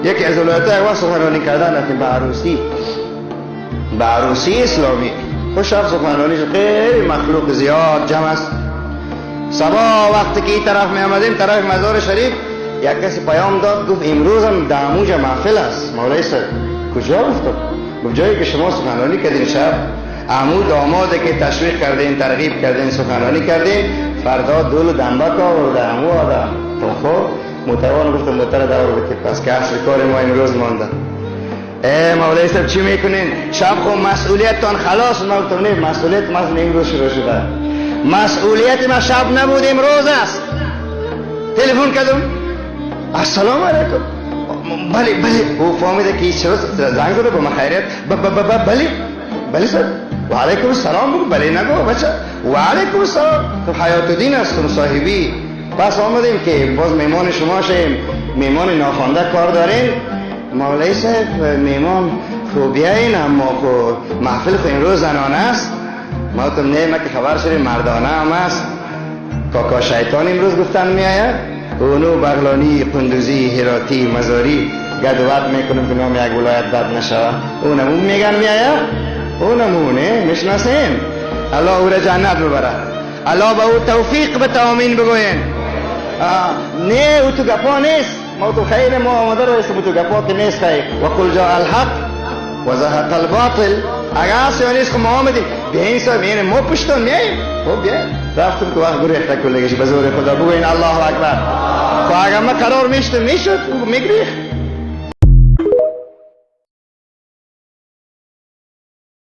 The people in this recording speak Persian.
یکی از ولایت‌های واسه سخنرانی کردن رفتیم به عروسی اسلامی. خوش رفت سخنرانیش، خیلی مخلوق زیاد جمع است. صبح وقتی که این طرف می آمدیم طرف مزار شریف، یک کسی پیام داد گفت امروز هم داموج محفل است. مولای صاحب کجا گفتم؟ گفت جایی که شما سخنرانی کردین شب عمود داماده که تشویق کردین ترغیب کردین سخنرانی کردین، فردا دول دنبک آورده عمو آدم تو خب متوان گفتم متر دور بکی پس که اصل کار ما امروز مانده. مولای صاحب چی میکنین؟ شب خب مسئولیتتان خلاص. ما گفتم نه مسئولیت ما امروز شروع شده، مسئولیت ما شب نبود امروز است. تلفن کردم السلام علیکم. بله او فهمیده که چرا زنگ زده با ما خیریت. بله سر و علیکم السلام بگو. بله نگو بچه و علیکم السلام. تو حیات دین است تو صاحبی. پس آمدیم که باز میمان شما شیم، میمان ناخوانده کار دارین. مولای صاحب میمان خوب بیاین اما خب محفل خو امروز زنانه است. ما گفتم نه ما که خبر شدیم مردانه هم است. کاکا شیطان امروز گفتن میآید، اونو بغلانی قندوزی هراتی مزاری گدوات میکنم که نام یک ولایت بد نشود. اونمون میگن میآید، اونمونه میشناسین. الله او را جنت ببره. الله به او توفیق بده. آمین بگوین. نه او تو گپا نیست. ما تو خیر ما آمده رو است تو گپا که نیست خیر. و قل جاء الحق و زهق الباطل. اگر اصلا نیست که ما آمدیم بیاین صاحب یعنی ما پشتون میاییم. خب بیاین رفتم تو وقت گریخته کلگیش به زور خدا بگوین الله اکبر. خب اگر ما قرار میشد میشد میگریخت.